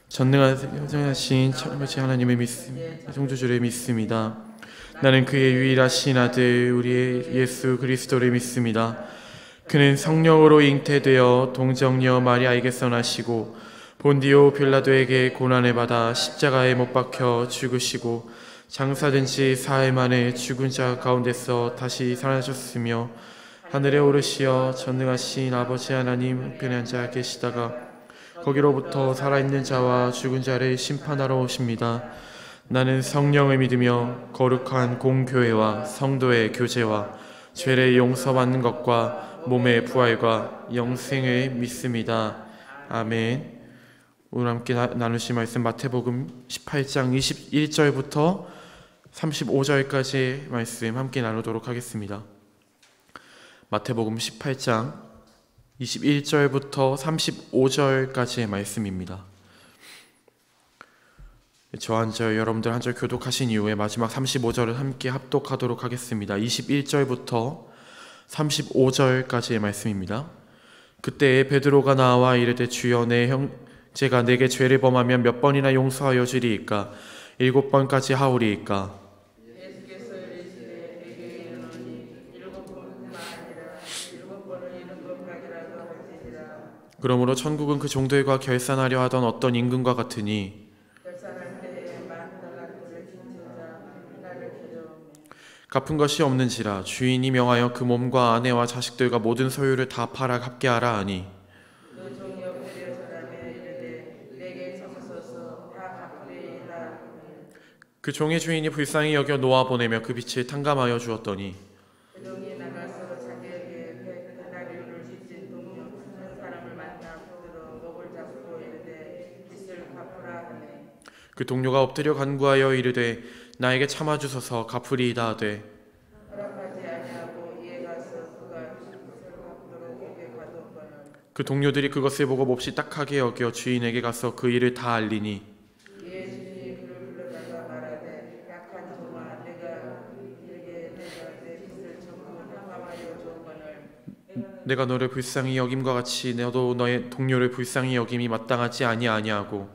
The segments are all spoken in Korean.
전능하신 아버지 하나님의 성주주를 믿습니다. 나는 그의 유일하신 아들 우리의 예수 그리스도를 믿습니다. 그는 성령으로 잉태되어 동정녀 마리아에게서 나시고 본디오 빌라도에게 고난을 받아 십자가에 못 박혀 죽으시고 장사된 지 4일 만에 죽은 자 가운데서 다시 살아나셨으며 하늘에 오르시어 전능하신 아버지 하나님 우편에 앉아 계시다가 거기로부터 살아있는 자와 죽은 자를 심판하러 오십니다. 나는 성령을 믿으며 거룩한 공교회와 성도의 교제와 죄를 용서받는 것과 몸의 부활과 영생을 믿습니다. 아멘. 오늘 함께 나누실 말씀 마태복음 18장 21절부터 35절까지의 말씀 함께 나누도록 하겠습니다. 마태복음 18장 21절부터 35절까지의 말씀입니다. 저 한 절, 여러분들 한 절 교독하신 이후에 마지막 35절을 함께 합독하도록 하겠습니다. 21절부터 35절까지의 말씀입니다. 그때 베드로가 나와 이르되 주여 내 형제가 내게 죄를 범하면 몇 번이나 용서하여 주리이까? 7번까지 하오리이까? 그러므로 천국은 그 종들과 결산하려 하던 어떤 임금과 같으니 갚은 것이 없는지라 주인이 명하여 그 몸과 아내와 자식들과 모든 소유를 다 팔아 갚게 하라 하니 그 종의 주인이 불쌍히 여겨 놓아 보내며 그 빛을 탕감하여 주었더니 그 동료가 엎드려 간구하여 이르되 나에게 참아주소서 갚으리이다 하되 그 동료들이 그것을 보고 몹시 딱하게 여겨 주인에게 가서 그 일을 다 알리니 내가 너를 불쌍히 여김과 같이 너도 너의 동료를 불쌍히 여김이 마땅하지 아니하냐고.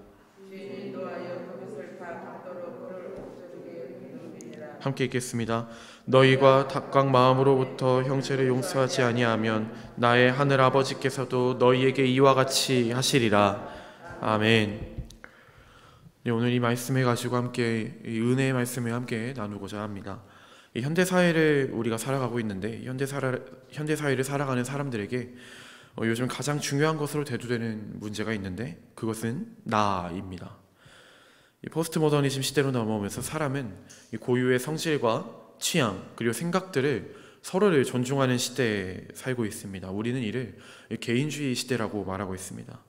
함께 읽겠습니다. 너희가 닭강 마음으로부터 형제를 용서하지 아니하면 나의 하늘 아버지께서도 너희에게 이와 같이 하시리라. 아멘. 네, 오늘 이 말씀을 가지고 함께 이 은혜의 말씀을 함께 나누고자 합니다. 이 현대 사회를 우리가 살아가고 있는데 현대 사회를 살아가는 사람들에게 요즘 가장 중요한 것으로 대두되는 문제가 있는데 그것은 나입니다. 이 포스트 모더니즘 시대로 넘어오면서 사람은 이 고유의 성질과 취향 그리고 생각들을 서로를 존중하는 시대에 살고 있습니다. 우리는 이를 개인주의 시대라고 말하고 있습니다.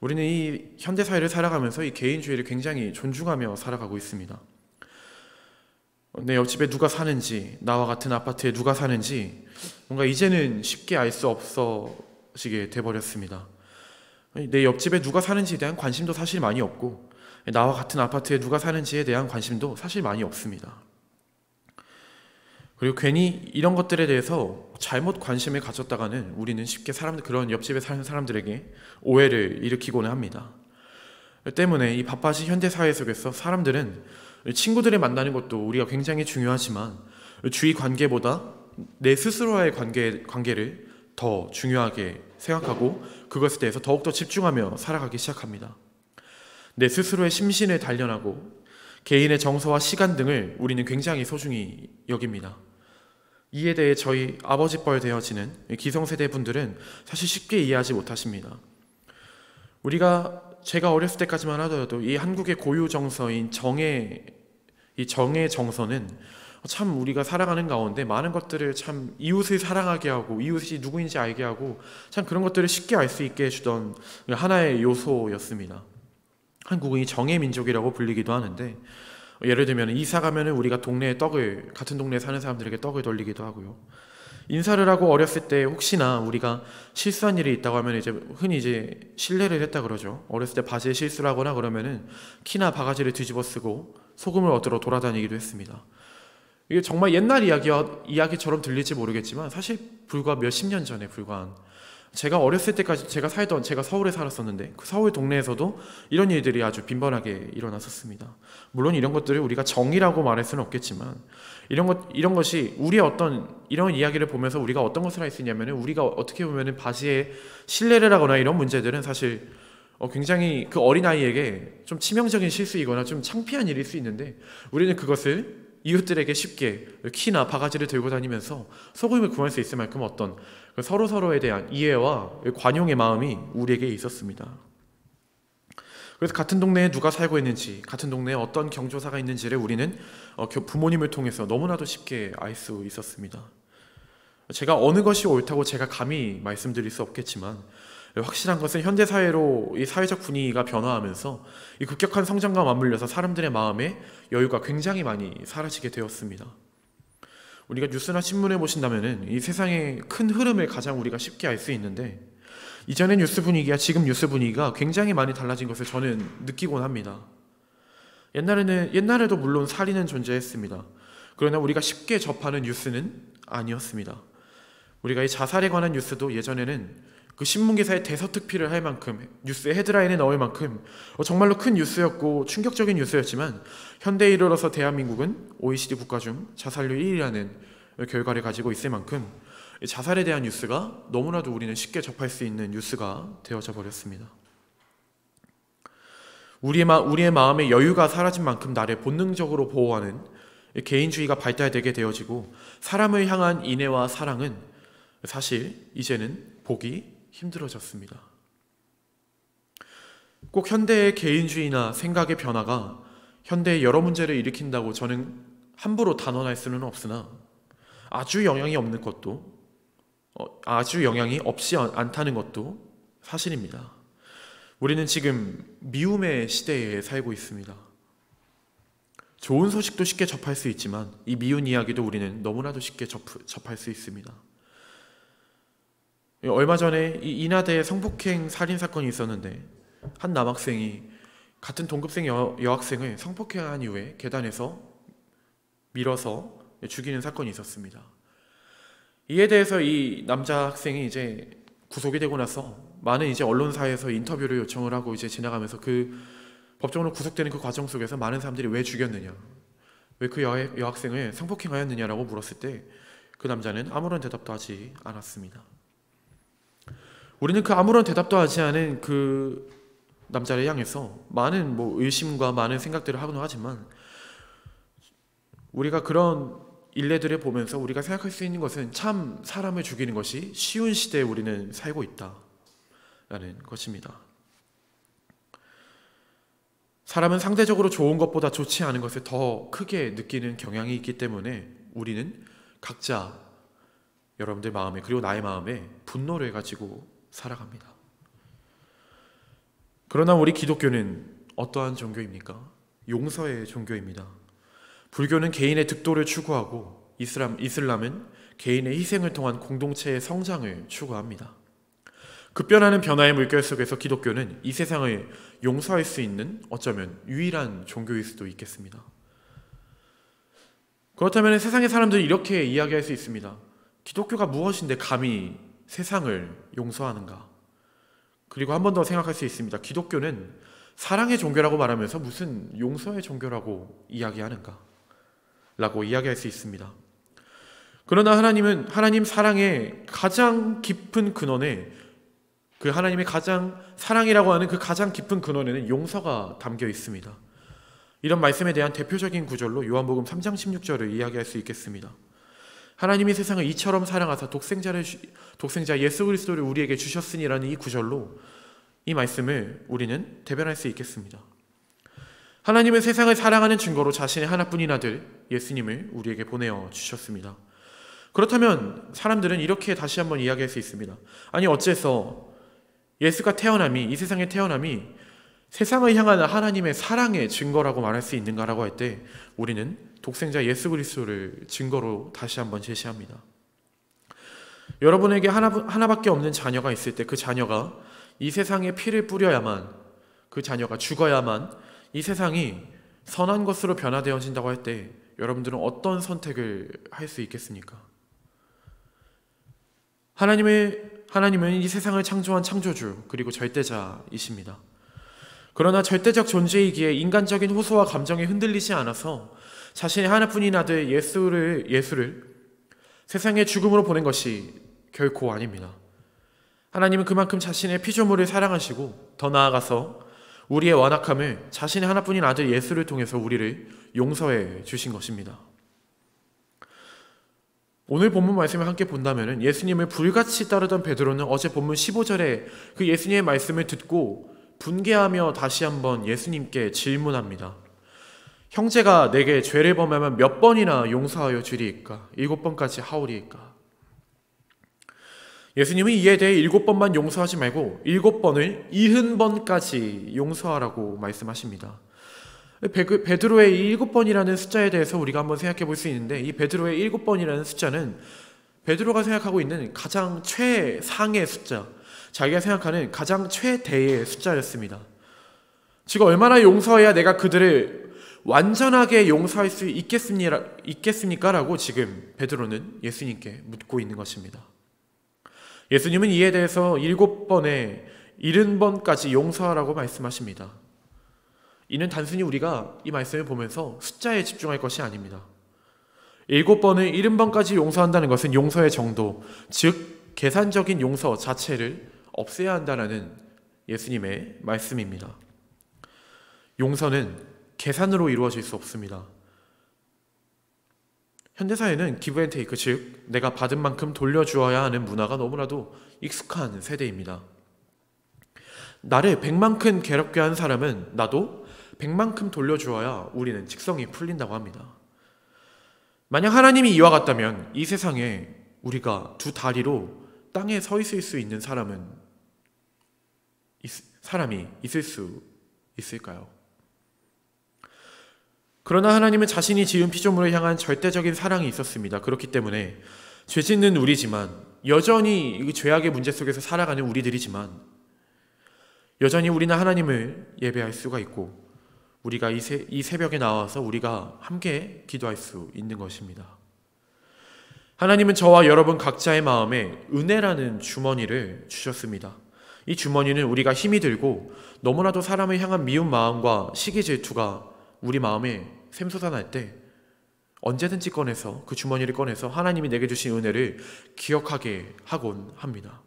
우리는 이 현대 사회를 살아가면서 이 개인주의를 굉장히 존중하며 살아가고 있습니다. 내 옆집에 누가 사는지, 나와 같은 아파트에 누가 사는지 뭔가 이제는 쉽게 알 수 없어지게 돼버렸습니다. 내 옆집에 누가 사는지에 대한 관심도 사실 많이 없고 나와 같은 아파트에 누가 사는지에 대한 관심도 사실 많이 없습니다. 그리고 괜히 이런 것들에 대해서 잘못 관심을 가졌다가는 우리는 쉽게 그런 옆집에 사는 사람들에게 오해를 일으키곤 합니다. 때문에 이 바빠진 현대사회 속에서 사람들은 친구들을 만나는 것도 우리가 굉장히 중요하지만 주위 관계보다 내 스스로와의 관계를 더 중요하게 생각하고 그것에 대해서 더욱더 집중하며 살아가기 시작합니다. 내 스스로의 심신을 단련하고 개인의 정서와 시간 등을 우리는 굉장히 소중히 여깁니다. 이에 대해 저희 아버지뻘 되어지는 기성세대 분들은 사실 쉽게 이해하지 못하십니다. 제가 어렸을 때까지만 하더라도 이 한국의 고유 정서인 정의 정서는 참 우리가 살아가는 가운데 많은 것들을 참 이웃을 사랑하게 하고 이웃이 누구인지 알게 하고 참 그런 것들을 쉽게 알 수 있게 해주던 하나의 요소였습니다. 한국은 정의 민족이라고 불리기도 하는데 예를 들면 이사 가면은 우리가 같은 동네에 사는 사람들에게 떡을 돌리기도 하고요. 인사를 하고 어렸을 때 혹시나 우리가 실수한 일이 있다고 하면 흔히 실례를 했다 그러죠. 어렸을 때 바지에 실수를 하거나 그러면은 키나 바가지를 뒤집어 쓰고 소금을 얻으러 돌아다니기도 했습니다. 이게 정말 옛날 이야기처럼 들릴지 모르겠지만 사실 불과 몇십 년 전에 불과한 제가 어렸을 때까지 제가 서울에 살았었는데 그 서울 동네에서도 이런 일들이 아주 빈번하게 일어났었습니다. 물론 이런 것들을 우리가 정의라고 말할 수는 없겠지만 이런 것이 우리의 어떤 이런 이야기를 보면서 우리가 어떤 것을 할 수 있냐면 우리가 어떻게 보면 바지에 실례를 하거나 이런 문제들은 사실 굉장히 그 어린아이에게 좀 치명적인 실수이거나 좀 창피한 일일 수 있는데 우리는 그것을 이웃들에게 쉽게 키나 바가지를 들고 다니면서 소금을 구할 수 있을 만큼 어떤 서로서로에 대한 이해와 관용의 마음이 우리에게 있었습니다. 그래서 같은 동네에 누가 살고 있는지, 같은 동네에 어떤 경조사가 있는지를 우리는 부모님을 통해서 너무나도 쉽게 알 수 있었습니다. 제가 어느 것이 옳다고 제가 감히 말씀드릴 수 없겠지만 확실한 것은 현대사회로 이 사회적 분위기가 변화하면서 이 급격한 성장과 맞물려서 사람들의 마음에 여유가 굉장히 많이 사라지게 되었습니다. 우리가 뉴스나 신문을 보신다면 이 세상의 큰 흐름을 가장 우리가 쉽게 알 수 있는데 이전의 뉴스 분위기와 지금 뉴스 분위기가 굉장히 많이 달라진 것을 저는 느끼곤 합니다. 옛날에도 물론 살인은 존재했습니다. 그러나 우리가 쉽게 접하는 뉴스는 아니었습니다. 우리가 이 자살에 관한 뉴스도 예전에는 그 신문기사에 대서특필을 할 만큼 뉴스의 헤드라인에 넣을 만큼 정말로 큰 뉴스였고 충격적인 뉴스였지만 현대에 이르러서 대한민국은 OECD 국가 중 자살률 1위라는 결과를 가지고 있을 만큼 자살에 대한 뉴스가 너무나도 우리는 쉽게 접할 수 있는 뉴스가 되어져 버렸습니다. 우리의 마음의 여유가 사라진 만큼 나를 본능적으로 보호하는 개인주의가 발달되게 되어지고 사람을 향한 인애와 사랑은 사실 이제는 보기 힘들어졌습니다. 꼭 현대의 개인주의나 생각의 변화가 현대의 여러 문제를 일으킨다고 저는 함부로 단언할 수는 없으나 아주 영향이 없지 않다는 것도 사실입니다. 우리는 지금 미움의 시대에 살고 있습니다. 좋은 소식도 쉽게 접할 수 있지만 이 미운 이야기도 우리는 너무나도 쉽게 접할 수 있습니다. 얼마 전에 이 인하대에 성폭행 살인사건이 있었는데 한 남학생이 같은 동급생 여학생을 성폭행한 이후에 계단에서 밀어서 죽이는 사건이 있었습니다. 이에 대해서 이 남자 학생이 이제 구속이 되고 나서 많은 이제 언론사에서 인터뷰를 요청을 하고 이제 지나가면서 그 법정으로 구속되는 그 과정 속에서 많은 사람들이 왜 죽였느냐, 왜 그 여학생을 성폭행하였느냐라고 물었을 때 그 남자는 아무런 대답도 하지 않았습니다. 우리는 그 아무런 대답도 하지 않은 그 남자를 향해서 많은 의심과 많은 생각들을 하곤 하지만 우리가 그런 일례들을 보면서 우리가 생각할 수 있는 것은 참 사람을 죽이는 것이 쉬운 시대에 우리는 살고 있다라는 것입니다. 사람은 상대적으로 좋은 것보다 좋지 않은 것을 더 크게 느끼는 경향이 있기 때문에 우리는 각자 여러분들 마음에 그리고 나의 마음에 분노를 가지고 살아갑니다. 그러나 우리 기독교는 어떠한 종교입니까? 용서의 종교입니다. 불교는 개인의 득도를 추구하고 이슬람은 개인의 희생을 통한 공동체의 성장을 추구합니다. 급변하는 변화의 물결 속에서 기독교는 이 세상을 용서할 수 있는 어쩌면 유일한 종교일 수도 있겠습니다. 그렇다면 세상의 사람들이 이렇게 이야기할 수 있습니다. 기독교가 무엇인데 감히 세상을 용서하는가? 그리고 한 번 더 생각할 수 있습니다. 기독교는 사랑의 종교라고 말하면서 무슨 용서의 종교라고 이야기하는가? 라고 이야기할 수 있습니다. 그러나 하나님 사랑의 가장 깊은 근원에 그 하나님의 가장 사랑이라고 하는 그 가장 깊은 근원에는 용서가 담겨 있습니다. 이런 말씀에 대한 대표적인 구절로 요한복음 3장 16절을 이야기할 수 있겠습니다. 하나님이 세상을 이처럼 사랑하사 독생자 예수 그리스도를 우리에게 주셨으니라는 이 구절로 이 말씀을 우리는 대변할 수 있겠습니다. 하나님은 세상을 사랑하는 증거로 자신의 하나뿐인 아들 예수님을 우리에게 보내어 주셨습니다. 그렇다면 사람들은 이렇게 다시 한번 이야기할 수 있습니다. 아니 어째서 예수가 이 세상의 태어남이 세상을 향한 하나님의 사랑의 증거라고 말할 수 있는가라고 할 때 우리는 독생자 예수 그리스도를 증거로 다시 한번 제시합니다. 여러분에게 하나밖에 없는 자녀가 있을 때 그 자녀가 이 세상에 피를 뿌려야만, 그 자녀가 죽어야만 이 세상이 선한 것으로 변화되어진다고 할 때 여러분들은 어떤 선택을 할 수 있겠습니까? 하나님의 하나님은 이 세상을 창조한 창조주 그리고 절대자이십니다. 그러나 절대적 존재이기에 인간적인 호소와 감정에 흔들리지 않아서 자신의 하나뿐인 아들 예수를 세상의 죽음으로 보낸 것이 결코 아닙니다. 하나님은 그만큼 자신의 피조물을 사랑하시고 더 나아가서 우리의 완악함을 자신의 하나뿐인 아들 예수를 통해서 우리를 용서해 주신 것입니다. 오늘 본문 말씀을 함께 본다면 예수님을 불같이 따르던 베드로는 어제 본문 15절에 그 예수님의 말씀을 듣고 분개하며 다시 한번 예수님께 질문합니다. 형제가 내게 죄를 범하면 몇 번이나 용서하여 주리이까? 7번까지 하오리이까? 예수님은 이에 대해 7번만 용서하지 말고 7번을 70번까지 용서하라고 말씀하십니다. 베드로의 이 7번이라는 숫자에 대해서 우리가 한번 생각해 볼 수 있는데, 이 베드로의 7번이라는 숫자는 베드로가 생각하고 있는 가장 최상의 숫자, 자기가 생각하는 가장 최대의 숫자였습니다. 즉 얼마나 용서해야 내가 그들을 완전하게 용서할 수 있겠습니까? 라고 지금 베드로는 예수님께 묻고 있는 것입니다. 예수님은 이에 대해서 7번에 70번까지 용서하라고 말씀하십니다. 이는 단순히 우리가 이 말씀을 보면서 숫자에 집중할 것이 아닙니다. 7번을 70번까지 용서한다는 것은 용서의 정도, 즉 계산적인 용서 자체를 없애야 한다는 예수님의 말씀입니다. 용서는 계산으로 이루어질 수 없습니다. 현대사회는 기브앤테이크, 즉 내가 받은 만큼 돌려주어야 하는 문화가 너무나도 익숙한 세대입니다. 나를 100만큼 괴롭게 한 사람은 나도 100만큼 돌려주어야 우리는 직성이 풀린다고 합니다. 만약 하나님이 이와 같다면 이 세상에 우리가 두 다리로 땅에 서 있을 수 있는 사람이 있을 수 있을까요? 그러나 하나님은 자신이 지은 피조물을 향한 절대적인 사랑이 있었습니다. 그렇기 때문에 죄 짓는 우리지만, 여전히 이 죄악의 문제 속에서 살아가는 우리들이지만 여전히 우리는 하나님을 예배할 수가 있고 우리가 이 새벽에 나와서 우리가 함께 기도할 수 있는 것입니다. 하나님은 저와 여러분 각자의 마음에 은혜라는 주머니를 주셨습니다. 이 주머니는 우리가 힘이 들고 너무나도 사람을 향한 미운 마음과 시기 질투가 우리 마음에 샘솟아날 때 언제든지 그 주머니를 꺼내서 하나님이 내게 주신 은혜를 기억하게 하곤 합니다.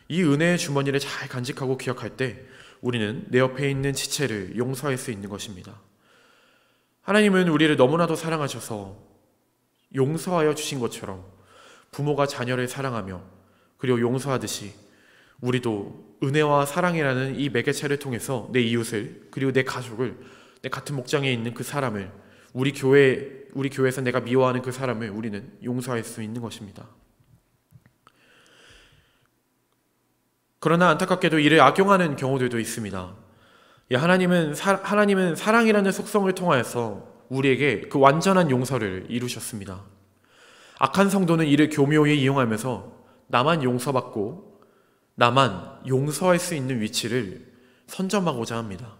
이 은혜의 주머니를 잘 간직하고 기억할 때 우리는 내 옆에 있는 지체를 용서할 수 있는 것입니다. 하나님은 우리를 너무나도 사랑하셔서 용서하여 주신 것처럼 부모가 자녀를 사랑하며 그리고 용서하듯이 우리도 은혜와 사랑이라는 이 매개체를 통해서 내 이웃을, 그리고 내 가족을, 내 같은 목장에 있는 그 사람을, 우리 교회에서 내가 미워하는 그 사람을 우리는 용서할 수 있는 것입니다. 그러나 안타깝게도 이를 악용하는 경우들도 있습니다. 하나님은 사랑이라는 속성을 통하여서 우리에게 그 완전한 용서를 이루셨습니다. 악한 성도는 이를 교묘히 이용하면서 나만 용서받고 나만 용서할 수 있는 위치를 선점하고자 합니다.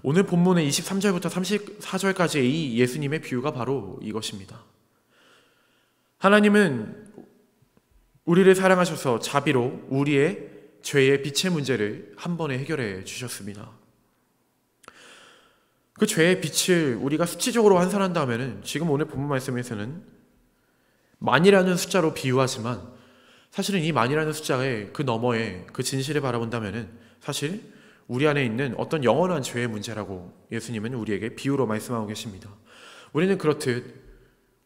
오늘 본문의 23절부터 34절까지의 이 예수님의 비유가 바로 이것입니다. 하나님은 우리를 사랑하셔서 자비로 우리의 죄의 빛의 문제를 한 번에 해결해 주셨습니다. 그 죄의 빛을 우리가 수치적으로 환산한다면 지금 오늘 본문 말씀에서는 만이라는 숫자로 비유하지만 사실은 이 만이라는 숫자의 그 너머에 그 진실을 바라본다면 사실 우리 안에 있는 어떤 영원한 죄의 문제라고 예수님은 우리에게 비유로 말씀하고 계십니다. 우리는 그렇듯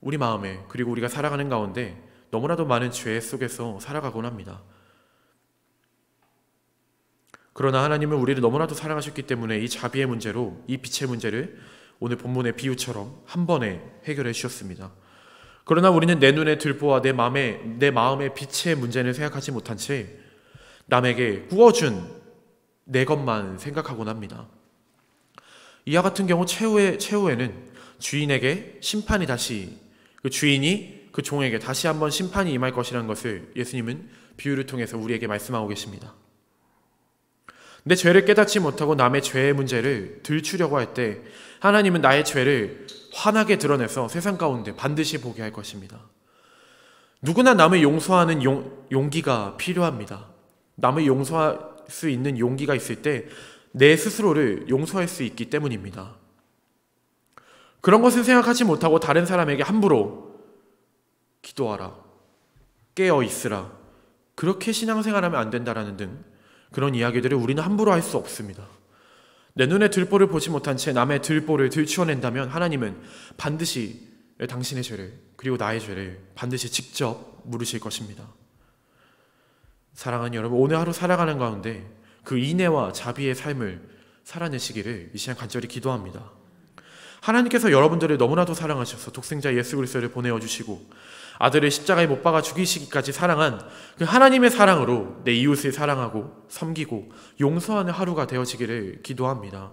우리 마음에, 그리고 우리가 살아가는 가운데 너무나도 많은 죄 속에서 살아가곤 합니다. 그러나 하나님은 우리를 너무나도 사랑하셨기 때문에 이 자비의 문제로, 이 빛의 문제를 오늘 본문의 비유처럼 한 번에 해결해 주셨습니다. 그러나 우리는 내 눈에 들보아 내 마음의 빛의 문제를 생각하지 못한 채 남에게 구워준 내 것만 생각하곤 합니다. 이와 같은 경우 최후에는 주인에게 심판이 그 주인이 그 종에게 다시 한번 심판이 임할 것이라는 것을 예수님은 비유를 통해서 우리에게 말씀하고 계십니다. 내 죄를 깨닫지 못하고 남의 죄의 문제를 들추려고 할 때 하나님은 나의 죄를 환하게 드러내서 세상 가운데 반드시 보게 할 것입니다. 누구나 남을 용서하는 용기가 필요합니다. 남을 용서할 수 있는 용기가 있을 때 내 스스로를 용서할 수 있기 때문입니다. 그런 것을 생각하지 못하고 다른 사람에게 함부로 기도하라, 깨어 있으라, 그렇게 신앙생활하면 안 된다라는 등 그런 이야기들을 우리는 함부로 할 수 없습니다. 내 눈에 들보를 보지 못한 채 남의 들보를 들추어낸다면 하나님은 반드시 당신의 죄를, 그리고 나의 죄를 반드시 직접 물으실 것입니다. 사랑하는 여러분, 오늘 하루 살아가는 가운데 그 인애와 자비의 삶을 살아내시기를 이 시간 간절히 기도합니다. 하나님께서 여러분들을 너무나도 사랑하셔서 독생자 예수 그리스도를 보내어 주시고 아들을 십자가에 못 박아 죽이시기까지 사랑한 그 하나님의 사랑으로 내 이웃을 사랑하고 섬기고 용서하는 하루가 되어지기를 기도합니다.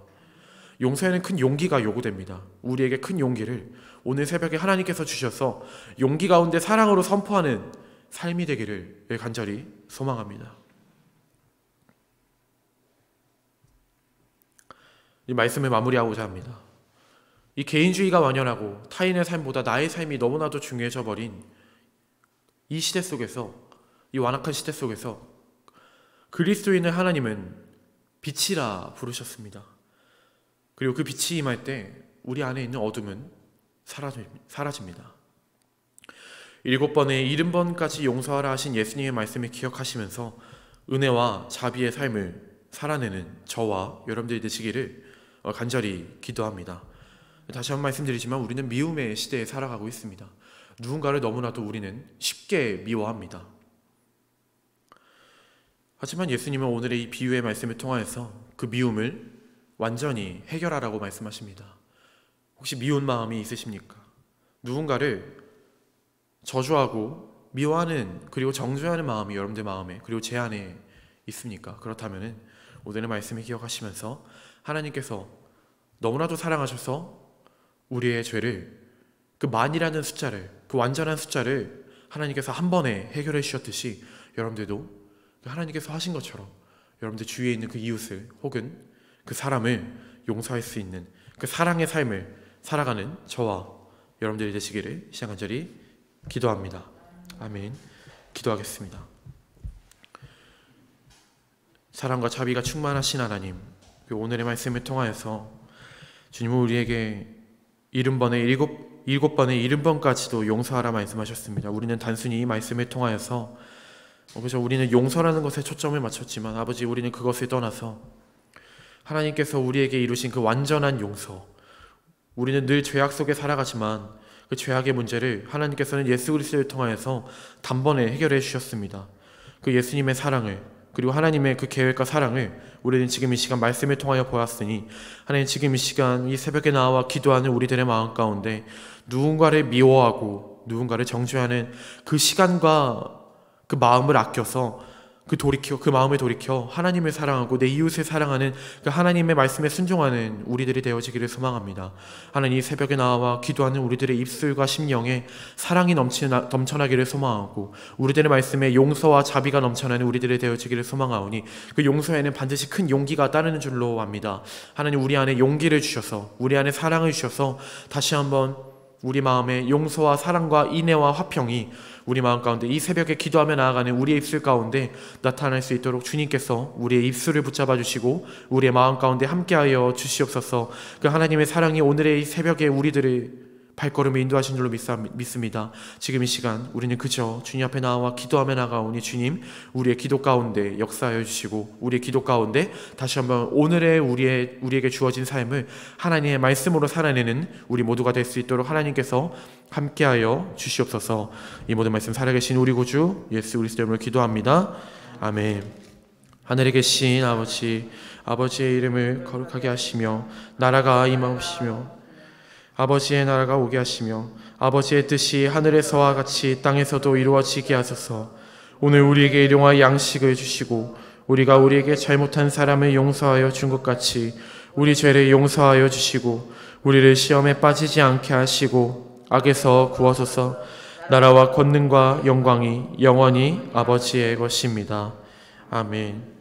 용서에는 큰 용기가 요구됩니다. 우리에게 큰 용기를 오늘 새벽에 하나님께서 주셔서 용기 가운데 사랑으로 선포하는 삶이 되기를 간절히 소망합니다. 이 말씀을 마무리하고자 합니다. 이 개인주의가 완연하고 타인의 삶보다 나의 삶이 너무나도 중요해져 버린 이 시대 속에서, 이 완악한 시대 속에서 그리스도인을 하나님은 빛이라 부르셨습니다. 그리고 그 빛이 임할 때 우리 안에 있는 어둠은 사라집니다. 7번에 70번까지 용서하라 하신 예수님의 말씀을 기억하시면서 은혜와 자비의 삶을 살아내는 저와 여러분들이 되시기를 간절히 기도합니다. 다시 한번 말씀드리지만 우리는 미움의 시대에 살아가고 있습니다. 누군가를 너무나도 우리는 쉽게 미워합니다. 하지만 예수님은 오늘의 이 비유의 말씀을 통하여서 그 미움을 완전히 해결하라고 말씀하십니다. 혹시 미운 마음이 있으십니까? 누군가를 저주하고 미워하는, 그리고 정죄하는 마음이 여러분들 마음에, 그리고 제 안에 있습니까? 그렇다면 오늘의 말씀을 기억하시면서 하나님께서 너무나도 사랑하셔서 우리의 죄를, 그 만이라는 숫자를, 그 완전한 숫자를 하나님께서 한 번에 해결해 주셨듯이 여러분들도 하나님께서 하신 것처럼 여러분들 주위에 있는 그 이웃을 혹은 그 사람을 용서할 수 있는 그 사랑의 삶을 살아가는 저와 여러분들이 되시기를 시간 간절히 기도합니다. 아멘. 기도하겠습니다. 사랑과 자비가 충만하신 하나님, 오늘의 말씀을 통하여서 주님은 우리에게 7번에 70번까지도 용서하라 말씀하셨습니다. 우리는 단순히 이 말씀을 통하여서 그래서 우리는 용서라는 것에 초점을 맞췄지만 아버지, 우리는 그것을 떠나서 하나님께서 우리에게 이루신 그 완전한 용서, 우리는 늘 죄악 속에 살아가지만 그 죄악의 문제를 하나님께서는 예수 그리스도를 통하여서 단번에 해결해 주셨습니다. 그 예수님의 사랑을, 그리고 하나님의 그 계획과 사랑을 우리는 지금 이 시간 말씀을 통하여 보았으니 하나님, 지금 이 시간 이 새벽에 나와 기도하는 우리들의 마음 가운데 누군가를 미워하고 누군가를 정죄하는 그 시간과 그 마음을 아껴서 그 마음을 돌이켜 하나님을 사랑하고 내 이웃을 사랑하는 그 하나님의 말씀에 순종하는 우리들이 되어지기를 소망합니다. 하나님, 이 새벽에 나와 기도하는 우리들의 입술과 심령에 사랑이 넘쳐나기를 소망하고 우리들의 말씀에 용서와 자비가 넘쳐나는 우리들이 되어지기를 소망하오니 그 용서에는 반드시 큰 용기가 따르는 줄로 압니다. 하나님, 우리 안에 용기를 주셔서, 우리 안에 사랑을 주셔서 다시 한번 우리 마음에 용서와 사랑과 인애와 화평이 우리 마음 가운데 이 새벽에 기도하며 나아가는 우리의 입술 가운데 나타날 수 있도록 주님께서 우리의 입술을 붙잡아 주시고 우리의 마음 가운데 함께하여 주시옵소서. 그 하나님의 사랑이 오늘의 이 새벽에 우리들의 발걸음을 인도하신 줄로 믿습니다. 지금 이 시간 우리는 그저 주님 앞에 나와 기도하며 나가오니 주님, 우리의 기도 가운데 역사하여 주시고 우리의 기도 가운데 다시 한번 오늘의 우리에게 주어진 삶을 하나님의 말씀으로 살아내는 우리 모두가 될 수 있도록 하나님께서 함께하여 주시옵소서. 이 모든 말씀 살아계신 우리 구주 예수 그리스도 이름으로 기도합니다. 아멘. 하늘에 계신 아버지의 이름을 거룩하게 하시며 나라가 임하옵시며 아버지의 나라가 오게 하시며 아버지의 뜻이 하늘에서와 같이 땅에서도 이루어지게 하소서. 오늘 우리에게 일용할 양식을 주시고 우리가 우리에게 잘못한 사람을 용서하여 준 것 같이 우리 죄를 용서하여 주시고 우리를 시험에 빠지지 않게 하시고 악에서 구하소서. 나라와 권능과 영광이 영원히 아버지의 것입니다. 아멘.